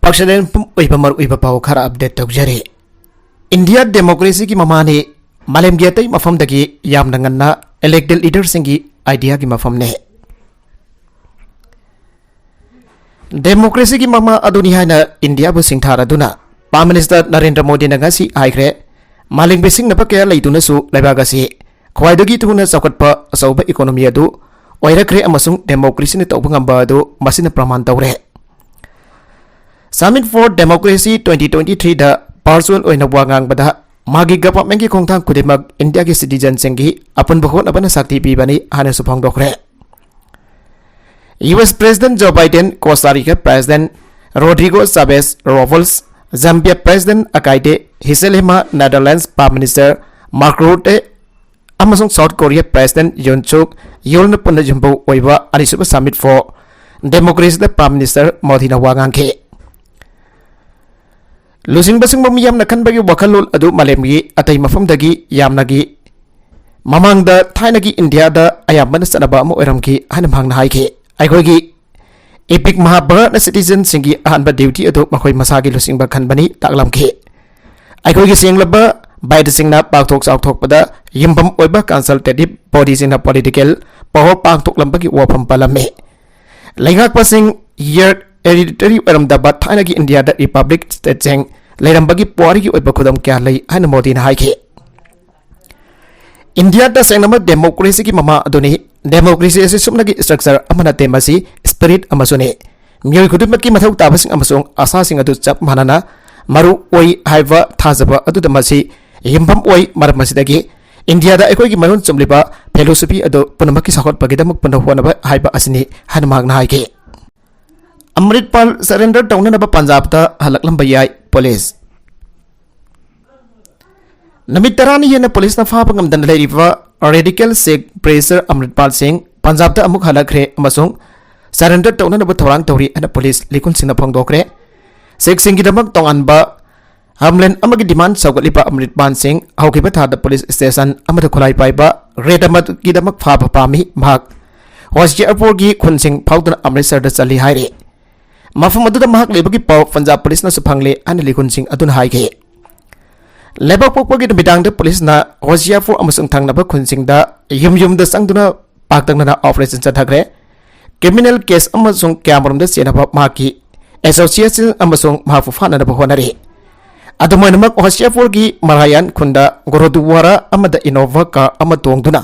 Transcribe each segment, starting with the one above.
पक्षदेन मर पाव खरा update तौजरी India democracy की ममाने मालेम की अतई मफमदगी यामना ngana इलेक्टेड लीडर्स की आइडिया की मफमने डेमोक्रेसी की ममा अदुनी हाइना इंडिया बु सिंगथारदुना प्राइम मिनिस्टर नरेंद्र मोदी ना ngasi आइख्रे मालिंग बेसिंग नपा कया लैतुनसु लैबागसी ख्वाइदगी तुना चौकटपा असौबा इकोनॉमी अदु ओइरख्रे अमसुंग डेमोक्रेसी ने तौबा ngamba अदु मसिना प्रमाण तौरे Summit for Democracy 2023 da virtual oina wangang bada magi government ki khongthang kudimak India ki citizen sengi apun bahot abana sakti pibani hana supang dokre US President Joe Biden, Costa Rica President Rodrigo Chavez Robles, Zambia President Hakainde Hichilema, Netherlands Prime Minister Mark Rutte amasung South Korea President Yoon Suk Yeol na punna jumbo oiba anisuba Summit for Democracy da Prime Minister Modi na wangang ke Losing basing mamiyam na kan bagi wakalol adu malemgi atay mafamdagi yamnagi mamang da thainagi India da ayamana sanaba mo eramki hanamhang na haike aigogi epic mahabharat na citizen singi ahanba duty adu makoi masagi losing ba khanbani taklamki aigogi senglaba by the singna pakthok sakthok pada yimbam oiba consultative body singna political power pakthok lambagi wafam palame laingak pasing year hereditary eramdaba thainagi India da republic state jeng leirambagi puari ki oiba khudam kya lei hana Modi na haike India da sengnama democracy ki mama aduni democracy ase sumnagi structure amana temasi spirit amasune myoi khudumaki mathau tabasing amasung asa sing adu chap manana maru oi haiva thajaba adu damasi yimbam oi marmasidagi India da ekoi ki marun chumliba philosophy adu punamaki sakot pagidamak punahonaba haiba asini hana magna haike Amritpal surrender taunanaba Punjab da halaklam bayai police Namit tarani hena police na fapa ngamdan leiriva radical Sikh praiser Amritpal Singh Punjab da amuk halakre amasung surrender taunanaba thorang tori ana police likun singna phangdokre Sikh Singh gidamak tonganba Hamlen amagi demand saugatlipa Amritpal Singh haukiba thada police station amada khulai paiba redamat gidamak fapa pami bhag Hoshiyarpur gi khunsing phaudana Amritsar da chali haire Mafam adu da mahak lebagi pau Punjab police na suphangle ani likun sing adun haike lebak pokpagi da bidang da police na Hoshiyarpur amasung thangnaba khunsing da yum da sangduna paktangna na operation chathagre criminal case amasung kyamarum da senaba maki association amasung mahafu fana da honare adumoinamak Hoshiyarpur gi marayan khunda goroduwara amada innova car amatongduna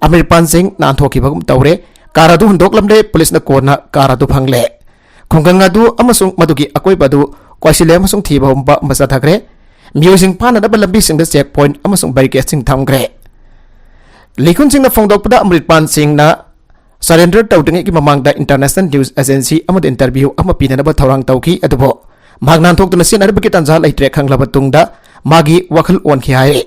Amritpal Singh na anthokibagum tawre karadu hundoklamde police na korna karadu phangle Khongangadu amasung madugi akoi badu kwaisile amasung thiba humba masa thagre musing pana da balambi sing da checkpoint amasung barricade sing thamgre likun sing na phongdok pada Amritpal Singh na surrender tawdingi ki mamang da international news agency amad interview ama pinana ba thorang tawki adubo magnan thokduna sin arbaki tanja laitre khanglaba tungda magi wakhal on khi hae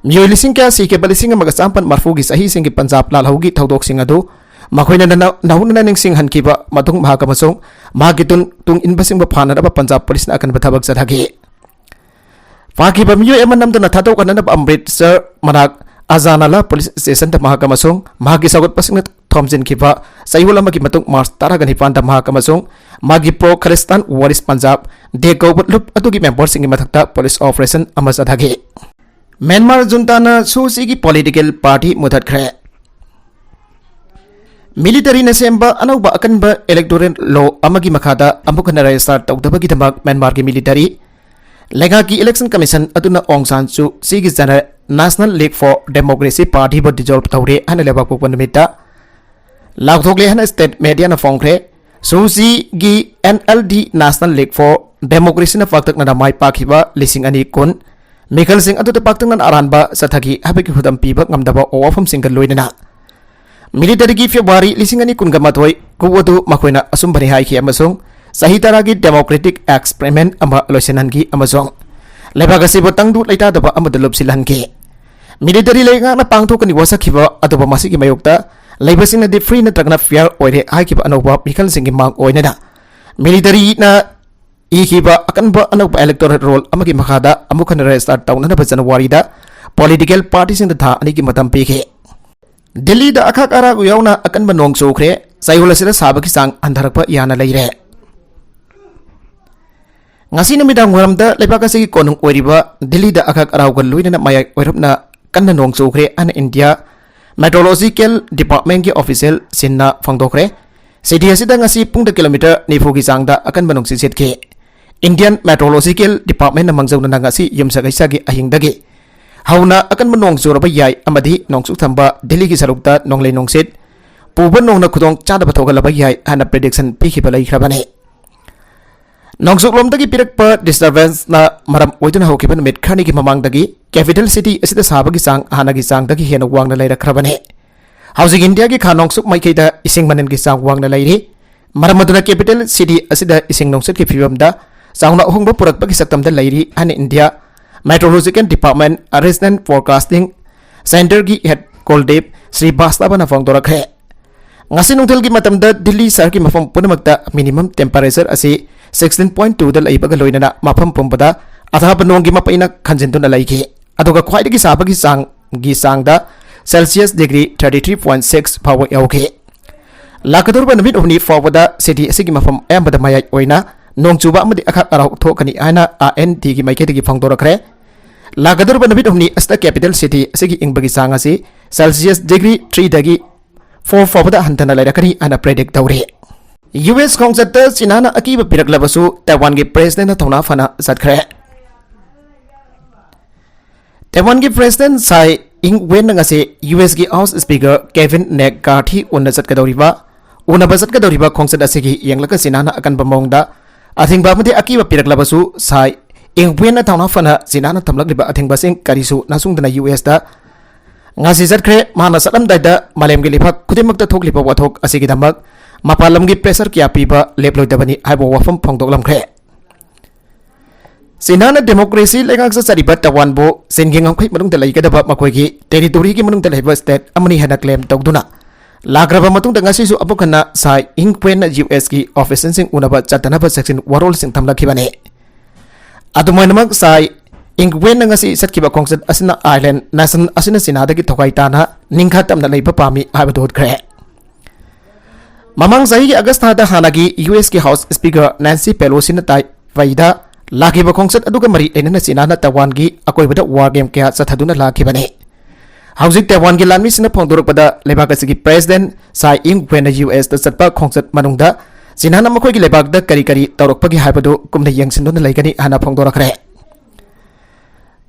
miyoi lising kya si ke balising amaga champan marfu gi sahi sing ki Punjab lal hogi thodok sing adu makoina nahuna ningsing hankiba matung mahakamasung magitun tung inbasing ba phana ba Punjab police na akan bathabak sadhagi fakiba miyo emanam da thatok kanana ba Amritsar manak azanala police station da mahakamasung magi sagot pasing thomjin kiba sayulama ki matung mars taragani panda mahakamasung magi pro Khalistan waris Punjab de gobot lup atugi member sing mathakta police operation amasadhagi Myanmar junta na susi ki political party muthatkre Military na semba anauba akanba electoral law amagi makhada amukana register tawdabagi damak Myanmar ki military lega ki election commission aduna Aung San Suu Kyi gi jana National League for Democracy party bo dissolve tawre ana leba ko panamita lagthokle hana state media na phongkre Suu Kyi gi NLD National League for Democracy na faktak na mai pakhiba lising ani kun Michael Singh adu paktak na aranba sathagi habiki hudam piba ngamdaba owafam single loinana Military ki February lisingani kungamatoi kuwadu makoina asumbani haiki amasung sahitaragi democratic experiment ama loisenangi amasung lebagasi botangdu leita daba amadulub silangi military lenga na pangthokani wasakhiba adoba masigi mayokta leibasina de free na tragna fair oire haiki anoba Michael Singh mang oinana military na ikiba akanba anoba electoral roll amagi makhada amukan restart tauna na January da political parties in the tha aniki matam peke Delhi da akak ara yauna akan banong sokre sayula sila sabaki sang andarakpa yana leire ngasi namidang waramda lepak asigi konung oiriba Delhi da akak araugal luina mayak oirapna kanna nong chukre an India Meteorological Department ki official sinna phangdokre city asida ngasi pung da kilometer nifu ki changda akan banung siset ke Indian Meteorological Department na mangjau na ngasi yumsa kaisa gi ahingdagi hauna akan manong churaba yai amadi nongsu thamba Delhi ki sarukta nongle nongsit puba nongna khudong chada bathogalaba yai ana prediction pikhiba lai khrabane nongsuk lomdagi pirakpa disturbance na maram oiduna hokiban mit khani ki mamangdagi capital city asida sabagi sang hanagi sangdagi hena wangna lairakhrabane housing India ki khanongsuk maikeda ising manen ki sang wangna lairi maram aduna capital city asida ising nongsut ki phibamda sauna hongba purakpa ki saktamda lairi an India Meteorological Department Regional Forecasting Center ki head Koldeep Sri Bastava phangdorakhe ngasi nungthal gi matamda Delhi sar ki mafam punamakta minimum temperature asi 16.2 da laibaga loinana mafam pumbada athaba nonggi mapaina khanjintuna laiki aduga khwaidagi sabagi sangda Celsius degree 33.6 power yauke lakadurba namit umni fawada city asigi mafam ayambada mayai oina nongchuba amadi akhak arau thokani ana ANT gi maikedi gi phangdorakre lakadurba namit umni asta capital city asigi ingbagi sangasi Celsius degree 3 dagi 4 fawada hantana lairakani ana predict tawre US Congress Sinana Akiba Pirak Labasu Taiwan ki President na thona fana zatkre Taiwan ki President Tsai Ing-wen ngase US ki House Speaker Kevin McCarthy unna zatkadoriba Congress asigi yanglaka Sinana akan bamongda athingba mate Akiba Pirak Labasu Tsai Ing-wen na thona fana Sinana thamlakliba athingba sing karisu nasungdana US da ngasi zatkre mana salam daida malem gi lephak khudimakta thokliba wathok asigi damak mapalam gi pressure kya piba leploidabani haibo wafam phongdoklamkhre Sinana democracy legak sa saribat Taiwan bo singing ang khoi manung da laigada makoi gi territory gi manung da laiba state amani hana claim tawduna lagraba matung da ngasi su apokana sai ingpen na US gi office sing unaba chatanaba section warol sing thamlakhibane adumainamak sai ingwen na ngasi satkiba khongset asina Ireland nation asina sinada gi thokai tana ningkha tamna laiba pami haibadot khre Mamang Zahi August da hanagi US ki House Speaker Nancy Pelosi na tai vaida lakiba khongset aduga mari enana sinana Taiwan gi akoibada war game kya sathaduna lakibane Housing Taiwan gi lanmi sina phongdorokpada lebakasi gi President Tsai Ing-wen na US da satpa khongset manungda sinana makoi gi lebak da kari tawrokpagi haibadu kumna yangsindona laigani hana phongdorakre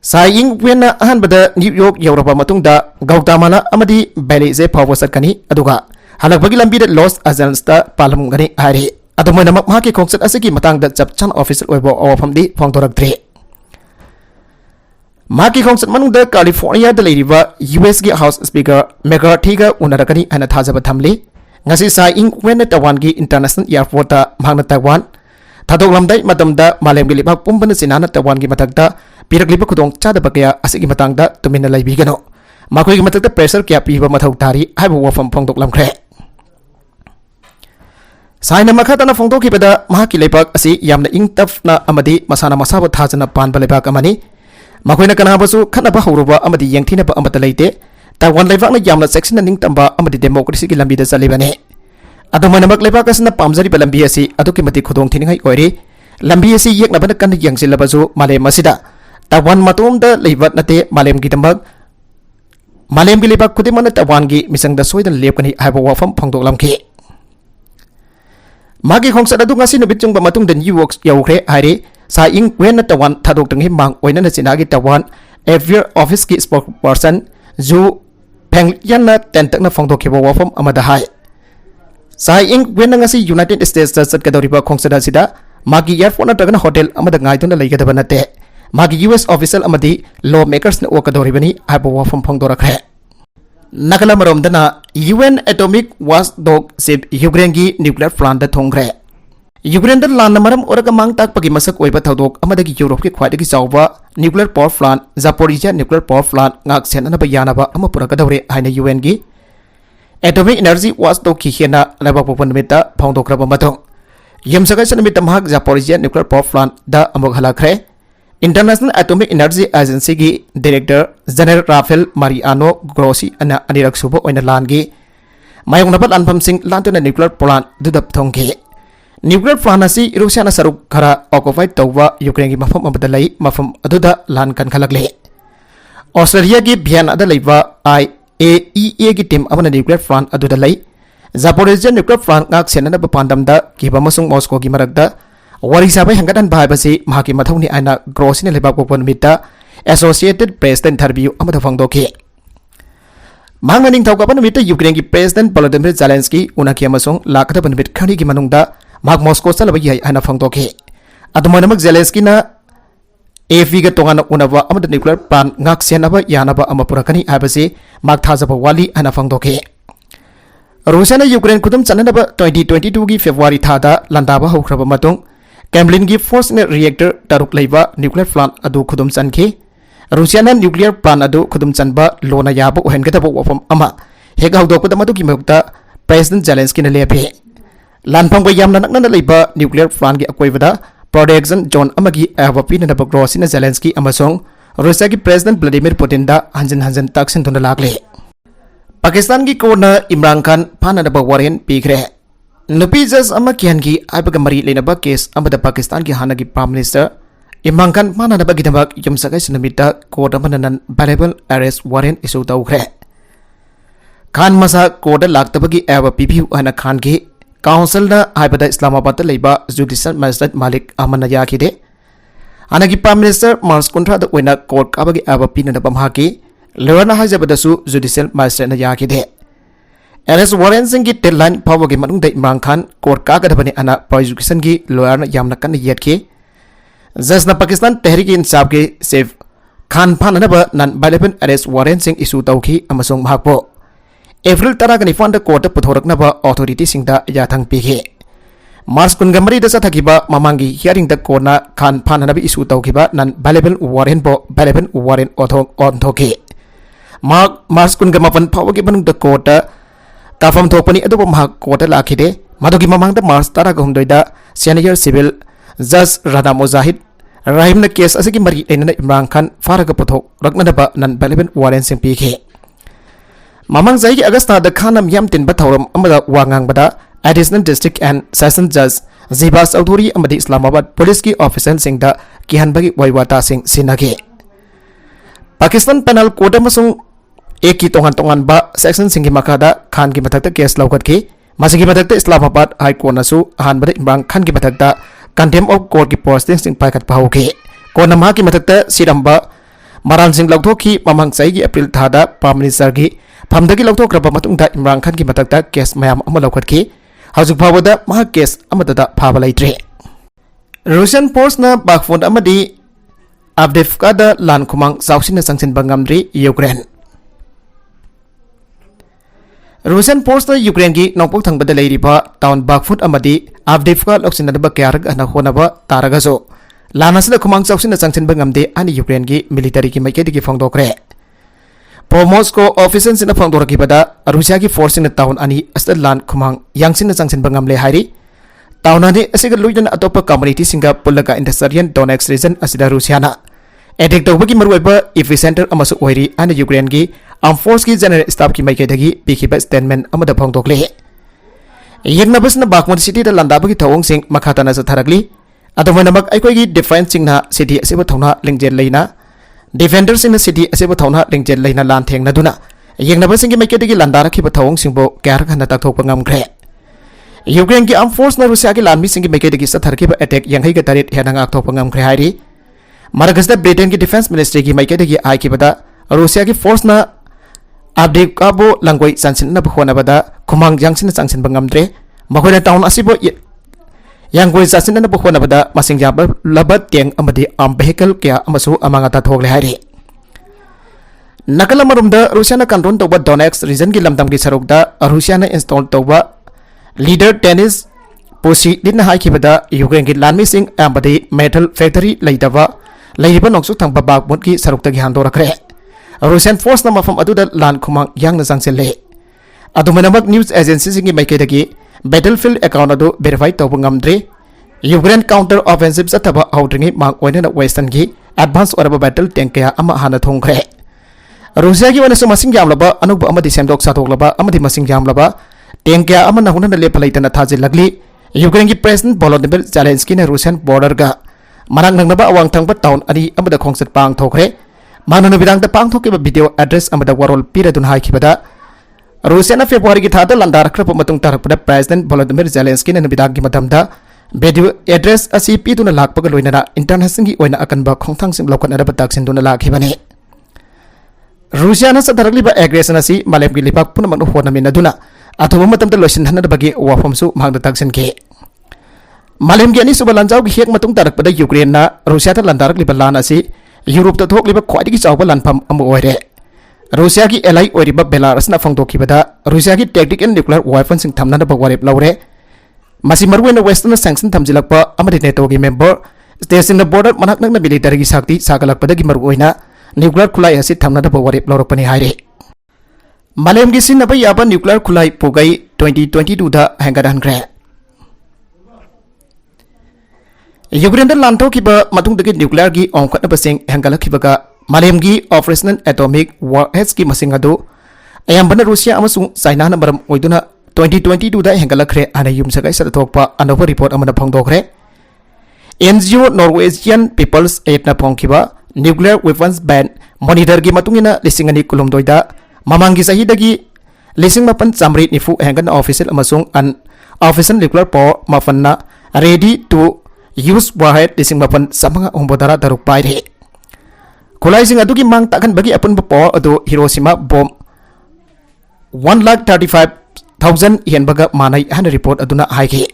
Tsai Ing-wen na ahanbada New York yauraba matungda Gautama amadi Belize phawasakani aduga halakbagi lambi da Los Angeles da palam gani hari adumoina mahaki khongset asigi matang da chapchan official oibo awafamdi phongdoraktre mahaki khongset manung da California da leiriba US gi House Speaker McCarthy ga unarakani ana thajaba thamli ngasi Tsai Ing-wen na Taiwan gi International Airport da mangna Taiwan thadok lamdai matamda malem gi libak pumbana sinana Taiwan gi matakda pirakliba khudong chadaba kaya asigi matang da tumina laibigano makoi gi matakda pressure kya piba mathau tari haibo wafam phongdoklamkhre Saina makhatana phongdokibada mahaki lepak asi yamna ingtafna amadi masana masaba thajana panba lepak amani makoina kanabasu khanaba hauruba amadi yengthina ba amata leite Taiwan lebakna yamna section ningtamba amadi democracy ki lambi da salibane adumana mak lepak asna pamjari ba lambi asi aduki mati khudong thiningai oiri lambi asi yekna bana kan yangsilabasu malem masida Taiwan matum da leibat nate malem gi tambak malem gi lepak khudimana Taiwan gi misang da soidan lepkani haibo wafam phongdoklamki Magi khongsa adu ngasi no bitchung ba matung den New York yaukre hari Tsai Ing-wen na Taiwan thadok tang himang oina na sinagi Taiwan Air Office ki spokesperson Zhu Pengyan na tentak na phongdokhiba wafam amada hai Tsai Ing-wen na ngasi United States da satkadoriba khongsa da sida magi airport na tagana hotel amada ngaiduna laigada banate magi US official amadi lawmakers na okadoribani haibo wafam phongdorakre Nakala maromdana UN Atomic Watchdog Sip Ukraine gi nuclear plant da thongre Ukraine da lan maram oraga mang tak pagi masak oiba thodok amadagi Europe ki khwaidagi chawba nuclear power plant Zaporizhia nuclear power plant ngak senana ba yanaba ama puraka dawre haina UN gi Atomic Energy Watchdog ki hena laba popon meta phongdokraba matong yamsaga sanamita mahak Zaporizhia nuclear power plant da amok halakre International Atomic Energy Agency ki Director General Rafael Mariano Grossi ana anirak subo oina langi mayong napat anpam sing lantuna nuclear plant dudap thongki nuclear plant असी रूसियाना सरुक खरा occupied तौबा Ukraine की मफम अमदा लई मफम अदुदा लान कनखलकले Australia की भियेना लेबा IAEA की team अमना nuclear plant अदुदा लई Zaporizhzhia nuclear plant ngak senana पांडमदा किबा मसुंग मॉस्को की मरकदा वरी साबै हंगदन भाइबसी महाकी मथौनी आइना ग्रोसिन लेबा पोपन मिटा एसोसिएटेड प्रेस द इंटरव्यू अमदा फंगदोखे मांग निंग थौकापन मिटा यूक्रेन की प्रेसिडेंट वोलोदिमिर जेलेंस्की उनाकी अमसुंग लाखदब मिट खणी की मनुंगदा माग मॉस्को चलबा याई आइना फंगदोखे अदमनमक जेलेंस्की ना AFP का तोंगाना उनबा अमदा nuclear plant ngak senaba yanaba ama purakani habasi माग थाजबा वाली आइना फंगदोखे रूसिया ने यूक्रेन खुदम चननबा 2022 की फेब्रुआरी थादा लंदाबा होख्रबा मतुंग कैम्ब्लिन की फोर्स ने रिएक्टर तरुक लेबा न्यूक्लियर प्लांट अदु खुदम चनखे रूसिया ने न्यूक्लियर प्लांट अदु खुदम चनबा लोना याबा ओहेनगदबा वफम अमा हेग हौदोकदा मदुकी मगता प्रेसिडेंट जेलेंस्की ने लेपे लानफंगबा यामना नकना लेबा न्यूक्लियर प्लांट की अकोइबदा प्रोटेक्शन जोन अमगी एवपीनबा ग्रोसिन जेलेंस्की अमसोंग रूसिया की प्रेसिडेंट व्लादिमीर पुतिन दा हंजन हंजन ताक्सिन तुना लागले पाकिस्तान की कोर्ट ने इमरान खान फानब वारेंट पीखरे नुपी जज किहन की मरी लेनब केस पाकिस्तान की हाना की प्राइम मिनिस्टर इमरान खान फानबीदमक यूमसगैसमित court non bailable arrest warrant issue तौरे खान मसा कोर्ट लातबी एव पीबीयू खान की काउंसिल इस्लामाबाद जुडिशियल मजिस्ट्रेट मालिक अहमद याखिदे हाना की प्राइम मिनिस्टर मार्च 13 कोर्ट काबगी एव पीनब लेवरना हाजबदसु जुडिशियल मजिस्ट्रेट ने याखिदे अरेस्ट वारेंट सिंह की डेडलाइन फावगी मनुंग इमरान खान कोर्ट कागदबने अना प्रोसिक्यूशन की लॉयर ने यामना कन्न येतखे जज ने पाकिस्तान तहरीक इंसाफ के सेफ खान फानब नन वायलेबल अरेस्ट वारेंट सिंह इशू तौखी अमसुंग महापो एप्रिल 19 कोर्ट पुथोरकनब ऑथोरिटी सिंगदा याथंग पीखे मार्च 13 चथखिबा ममांगी हियरिंग द कोर्ट खान फानब इशू तौखिबा नन वायलेबल वारेंट बो वायलेबल वारेंट ऑथोके मार्च 19 फावगी मनुंग द कोर्ट काफम थोपनी अदुबो महा कोर्ट लाखिदे मदुगी ममांग द मार्च 13 सीनियर सिविल जज राना मुजाहिद राहिम ने केस असगी मरी लेना Imran Khan फारग पुथोक रखनदबा none bailable warrant Singh पीखे ममांग जाई अगस्त द खानम याम तिन बथौरम अमदा वांगांग बदा एडिशनल डिस्ट्रिक्ट एंड सेशन जज जिबा चौधरी अमदी इस्लामाबाद पुलिस की ऑफिसर सिंह द किहनबगी वैवाता सिंह सिनगे पाकिस्तान पेनल कोर्ट अमसुंग एक की तोंगान बा सेक्शन सिंह की मखादा खान की मथक्ता केस लौकटकी मसिगी मथक्ता इस्लामाबाद हाई कोर्ट नसु अहानबदा इमरान खान की मथक्ता कंटेम्प ऑफ कोर्ट की पोस्टिंग सिंह पाइखटपा होके कोर्ट मा की मथक्ता सिरंबा मरान सिंह लौथोकी ममांग चाइगी अप्रैल थादा प्राइम मिनिस्टर की फमदगी लौथोक्रबा मतुंगदा इमरान खान की मथक्ता केस मयाम अमा लौकटकी हौजुक फावदा महा केस अमददा फाबा लैत्रे रूसियन फोर्स ना बागफोन अमदी अब्देफका द लान खुमांग साउसिन संगसिन बंगमद्री यूक्रेन रूसियन फोर्स ने यूक्रेन की नौपोक थंगबद लेरिबा टाउन बागफुट अमदी अब्देफका लौसिनदबा क्यारग अना होनबा तारगसो लानासद खुमांग साउसिन संगसिन बंगमदे अनि यूक्रेन की मिलिटरी की मैकेदी फंगदोखरे प्रोमोस्को ऑफिसर सिन फंगदोरकिबदा रूसिया की फोर्स इन टाउन अनि अस्त लान खुमांग यांगसिन संगसिन बंगमले हारी टाउन अनि असिग लुइदन अतोप कम्युनिटी सिंगा पुल्लगा इंडस्ट्रियल डोनेक्स रीजन असिदा रूसियाना एटेक तौबगी मरुइबा इफी सेंटर अमसु ओइरी अनि यूक्रेन की आर्म फोर्स की जनरल स्टाफ की मैकेदगी पीखिबा स्टेटमेंट अमदा फंगदोखले यंगनबसना बागमोन सिटी द लंदाबगी थौंग सिंग मखाताना सथरगली अदमनमक अइकोगी डिफेंस सिंगना सिटी असिबा थौना लिंगजेल लेना डिफेंडर सिंगना सिटी असिबा थौना लिंगजेल लेना लान थेंगनदुना यंगनबसिंग की मैकेदगी लंदारखिबा थौंग सिंगबो क्यार खना तकथोकपा ngamkhre यूक्रेन की आर्म फोर्स न रूसिया की लानमी सिंग की मैकेदगी सथरखिबा अटैक यंगैगा तरेट हेना ngakthokpa ngamkhre हाइरी मरगसदा ब्रिटेन की डिफेंस मिनिस्ट्री की मैकेदगी आइकिबदा रूसिया की फोर्स न अब्देफकाबो लंगोई संसिनब होनबदा खुमांग यांगसिन संसिनब ngamdre मखोना टाउन असिबो यांगोई संसिनब होनबदा मसिंग याब लबत टेंग अमदी आर्म वेहिकल क्या अमसु अमांगता थोगले हाइरी नकल मरुमदा रूसिया न कंट्रोल तौबा डोनेक्स रीजन की लमदम की सरुकदा रूसिया न इंस्टॉल तौबा लीडर टेनिस पोसी दिन हाइकिबदा यूक्रेन की लानमी सिंग अमदी मेटल फैक्ट्री लेदबा लेरिबा नोक्सु थंगबा बागमुट की सरुकतगी हांदोरखरे रूसियन फोर्स न मफम अदुदा लान खुमांग यांग न संगसेले अदुमनमक न्यूज एजेंसी सिंग की मैकेदगी बैटलफील्ड अकाउंट अदु वेरीफाई तौबा ngamdre Ukraine counter offensive चथबा outer ring मांग ओइना वेस्टर्न की एडवांस ओरबा बैटल टैंक क्या अमा हाना थोंखरे रूसिया की वनसु मसिंग यामलबा अनुब अमदी सेमदोक साथोकलबा अमदी मसिंग यामलबा टैंक क्या अमा नहुना लेपलैतना थाजिलगली यूक्रेन की प्रेसिडेंट वोलोदिमिर जेलेंस्की ने रूसियन बॉर्डर का मनांग नंगनबा अवांग थंगबा टाउन अनि अमदा खोंगसत पांग थोखरे मानो नुबिदांग पांग थोके वीडियो एड्रेस अमदा वरोल पीरदुन हाइखिबदा रूसिया फेब्रुआरी की थादा लंदारख्रब मतुंग तारकपदा प्रेसिडेंट वोलोदिमिर जेलेंस्की ने नुबिदांग की मतमदा वीडियो एड्रेस असी पीदुना लाकपगा लोइनना इंटरनेशनल की ओइना अकनबा खोंथांगसिंग लौखनरबा ताक्सिनदुना लाखिबने रूसिया न सदरगलिबा एग्रेशन असी मालेमगी लिपाक पुनमक होनमिनदुना अथुबा मतमदा लोइसिनहनबगी वाफमसु मांगदा ताक्सिनके मालेमगी अनिसुबा लांजावगी हेक मतुंग तारकपदा यूक्रेन रूसिया लंदारगलिबा लान असी यूरोप थोकलिबा ख्वाइदगी चावबा लानफम अमु ओइरे रूसिया की एलाई ओरिबा बेलारसना फोंदोखिबदा रूसिया की टैक्टिकल न्यूक्लियर वेपन्स थमनबा वारेप लौरे मसी मरुएन वेस्टर्न सैंक्शन थमजिलकपा अमदि नेटो की मेंबर स्टेशन बॉर्डर मनकनक मिलिटरी की शक्ति सागलकपदगी मरुएना न्यूक्लियर खुलाई असी थमनबा वारेप लौरपने हाइरे मालेम की सिनबा याबा न्यूक्लियर खुलाई पुगई 2022 दा हेंगरहनग्रे यूक्रेन दा लांथोखिबा मतुंगदगी न्यूक्लियर की ओंखटनबसिंग हेंगलखिबगा मालेम की ऑपरेशनल एटॉमिक वॉरहेड्स की मसिंग अदु अयंबन रूसिया अमसुंग चाइना ना मरम ओइदुना 2022 दा हेंगलखरे आना युमसगाई सदथोकपा अनोबा रिपोर्ट अमना फोंदोखरे एनजीओ नॉर्वेजियन पीपल्स एट ना फोंखिबा न्यूक्लियर वेपन्स बैन मॉनिटर की मतुंगिना लिसिंग अनि कुलुमदोइदा ममांगी सहिदगी लिसिंग मपन चामरी निफु हेंगन ऑफिशियल अमसुंग अन ऑफिशियल न्यूक्लियर पावर मफन्ना रेडी टू यूज वॉरहेड लिसिंग मपन समंगा ओंबोदरा दरुक पाइरे खुलाइसिंग अदुगी मांग ताकनबगी अपन पावर अदु हिरोशिमा बॉम्ब 1,35,000 हेनबगा मानाई हन रिपोर्ट अदुना हाइगे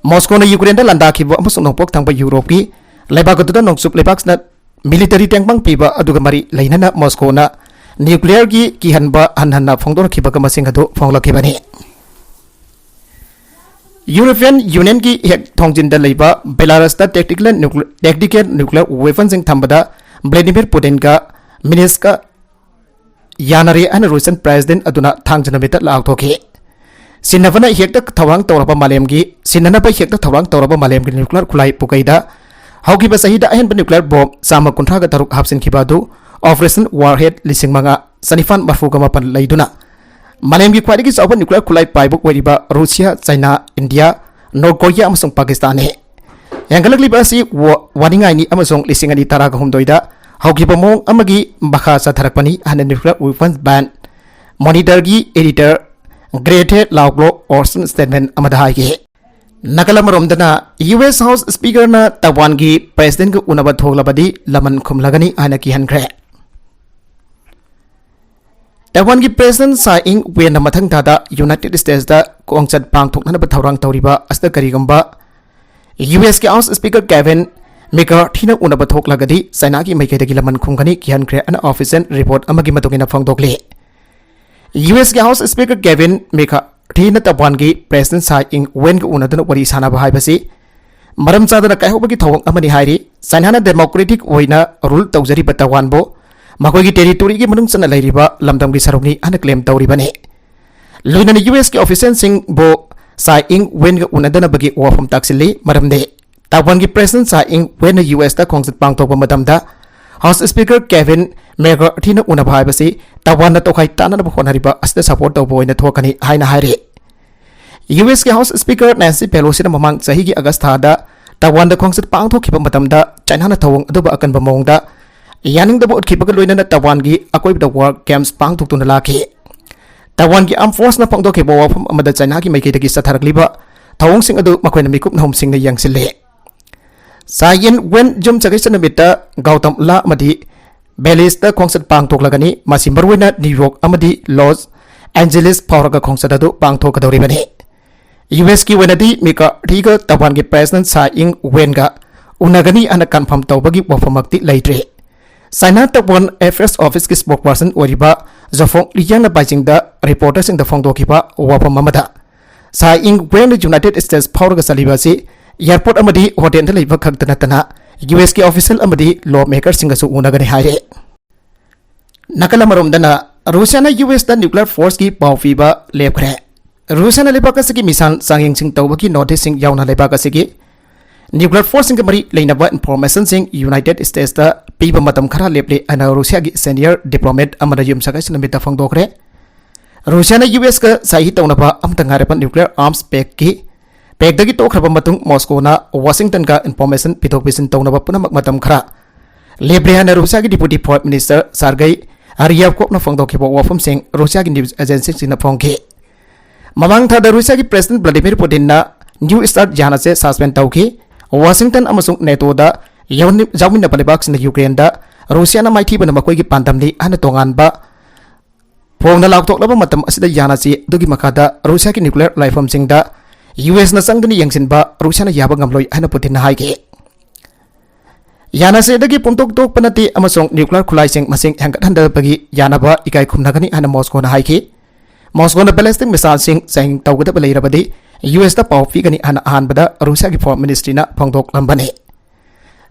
मॉस्को ने यूक्रेन दा लंदाखिबो अमसुंग नोंपोक थांबा यूरोप की लेबाक अदुदा नोंसुप लेबाक्सना मिलिटरी टेंगबंग पीबा अदुगा मरी लेनना मॉस्को ना न्यूक्लियर की किहनबा हनहन्ना फोंदोरखिबगा मसिंग अदु फोंगलखिबनी यूरोपियन यूनियन की हेक थोंजिनदा लेबा बेलारस दा टैक्टिकल न्यूक्लियर वेपन्स थंबदा व्लादिमीर पुतिन का मिनिस्क यानरे अन रूसियन प्रेसिडेंट अदुना थांगजनमित लाउथोखे सिनबना हेक्ट थवांग तौरबा मालेमगी सिननबा हेक्ट थवांग तौरबा मालेमगी न्यूक्लियर खुलाई पुकैदा हौकिबा सहिदा अहन न्यूक्लियर बॉम्ब सामा कुंथ्रागा तरुक हापसिनखिबादु ऑपरेशन वॉरहेड लिसिंग मंगा सनिफान मरफुगा मपन लैदुना मालेमगी ख्वाइदगी चावबा न्यूक्लियर खुलाई पाइबुक ओइरिबा Russia China India North Korea अमसुंग पाकिस्तान है यांगलकलिबा असि वानिंगाइनी अमसुंग लिसिंग अनि तरागा हुमदोइदा हौकिबा मोंग अमगी मखा सथरकपनी हन न्यूक्लियर वेपन्स बैन मॉनिटर की editor Grethe Lauglo Orson statement अमदाहाइगे नकलमरोमदना यूएस हाउस स्पीकर ना तवान की प्रेसिडेंट को उनबा थोगलबदी लमन खुमलगनी आना की हनग्रे तवान की प्रेसिडेंट साइ इंग वेन मथंग दादा यूनाइटेड स्टेट्स दा कोंगचत पांगथोकनबा थौरांग तौरिबा अस्ता करिगंबा यूएस के हाउस स्पीकर केविन मेकार्थीना उनबा थोकलगदी चाइना की मैकेदगी लमन खुमगनी की हनग्रे अन ऑफिशियल रिपोर्ट अमगी मतुगिना फोंगदोकले यूएस के हाउस स्पीकर केविन मेकार्थीना तवान की प्रेसिडेंट साइ इंग वेन को उनदना वरी सानाबा हाइबसी मरम चादना कायहोबगी थौंग अमनि हाइरि चाइना डेमोक्रेटिक ओइना रूल तौजरिबा तवानबो मखोगी टेरिटोरी की मनुंग चना लैरिबा लमदम की सरुनी अन क्लेम तौरिबने लोइना यूएस के ऑफिशियल सिंग बो साइ इंग वेन को उनदना बगी वाफम ताक्सिली मरमदे तवान की president Tsai Ing when US दा खोंगसत पांगथोकबा मतमदा हाउस स्पीकर केविन मेकार्थीना उनबा हाइबसी तवान तोखाई ताननबा होनरिबा अस्ते सपोर्ट तौबो ओइना थोकनी हाइना हाइरे यूएस के हाउस स्पीकर नैंसी पेलोसी ममांग चाही की अगस्त थादा तवान दा खोंगसत पांगथोखिबा मतमदा चाइना थौंग अदुबा अकनबा मोंगदा यानिंगदबो उठखिबगा लोइना तवान की अकोइबदा वार गेम्स पांगथोकतुना लाखि तवान की आर्म फोर्स ना पांगथोखिबा वाफम अमदा चाइना की मैकेदगी सथरकलिबा थौंगसिंग अदु मखोइना मिकुप नहोमसिंग यंगसिले साइन वेन जुम चगैसनमिता गौतम ला अमदी बेलिस खोंसत पांगथोकलगनी मासी मरुइना न्यूयॉर्क अमदी लॉस एंजेलिस फावरगा खोंसत अदु पांगथोकदौरिबने यूएस की वेनदी मेकार्थीगा तवान की प्रेसिडेंट साइ इंग वेनगा उनगनी अन कन्फर्म तौबगी वफमक्ति लैत्रे चाइना तवान एफेयर्स ऑफिस की स्पोकपर्सन ओरिबा जोफोंग लियांग बाइजिंग द रिपोर्टर सिंग द फोंगदोखिबा वफम अमदा Tsai Ing Wen United States फावरगा चलिबासी एयरपोर्ट अमदी होटल दा लैबा खक्त नतना यूएस के ऑफिशियल अमदी लॉ मेकर सिंगसु उनगनी हाइरे नकलमरोमदना रूसिया ना यूएस दा न्यूक्लियर फोर्स की पावफीबा लेबखरे रूसिया ना लेबाक असगी मिसाल सांगिंग सिंग तौबगी नोटिस सिंग यावना लेबाक असगी न्यूक्लियर फोर्स सिंग मरी लेनबा इंफॉर्मेशन सिंग यूनाइटेड स्टेट्स दा पीबा मतम खरा लेपले अना रूसिया की सीनियर डिप्लोमेट अमदा युमसगाई सनमिता फोंगदोखरे रूसिया ना यूएस का साही तौनबा अमतंगारेपन न्यूक्लियर आर्म्स पैक की पेगदगी तोखरब मतुंग मॉस्कोना वाशिंगटन का इन्फॉर्मेशन पिथोक पिसिन तौनब पुनमक मतम खरा लेब्रे हाना रूसिया की डिप्यूटी फॉरेन मिनिस्टर सार्गई आरियाकोवना फोंदोखिबो वाफमसिंग रूसिया की न्यूज एजेंसी सिंगना फोंखे ममांग थादा रूसिया की president Vladimir Putin new start जाना से सस्पेंड तौखी वाशिंगटन अमसुंग नेटोदा जामिन पलेबाक यूक्रेन रूसिया माइथीबन मकोई पांदमनी हन तोंगानबा फोंगना लाउथोक्लब मतम असिदा यानासी दुगी मखादा रूसिया की न्यूक्लियर लाइफमसिंगदा यूएस न संगदनी यंगसिनबा रूसिया याबा गमलोई हन पुतिन हाइगे यानासे दगी पुंतोक तोक पनती अमसुंग न्यूक्लियर खुलाइसिंग मसिंग हेंगथनदबगी यानाबा इकाई खुमनगनी हन मॉस्कोना हाइगे मॉस्कोना बैलिस्टिक मिसाइल सिंग तौगदब लेरबदी यूएस दा पाव पीगनी हन अहानबदा रूसिया की फॉरेन मिनिस्ट्री ना फोंदोक्लंबने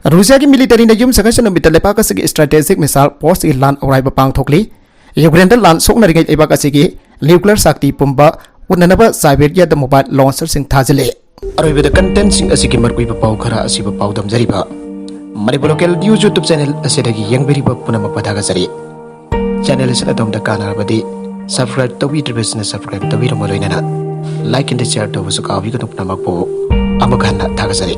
रूसिया की मिलिटरी ने यूम सगसन मितलेपाक की स्ट्रेटेजिक मिसाइल पोस्ट की लान औराइब पांगथोकली यूक्रेन लान सोकनरिगै लेबाक की न्यूक्लियर शक्ति पुंबा उन्ननब साइबेरिया द मोबाइल लॉन्चर सिंग थाजले अरोइबद कंटेंट सिंग असिकी मरकुइब पाव खरा असिब पाव दमजरिबा Manipur local news YouTube channel असिदगी यंगबेरिबा पुनम पदागजरी चैनल असिदा दमदा कानारबदी सब्सक्राइब तौबिद्रिबसना सब्सक्राइब तौबिरमलोइनना लाइक एंड शेयर तौबसु काबिगनु पुनमकपो अमखाना थागजरी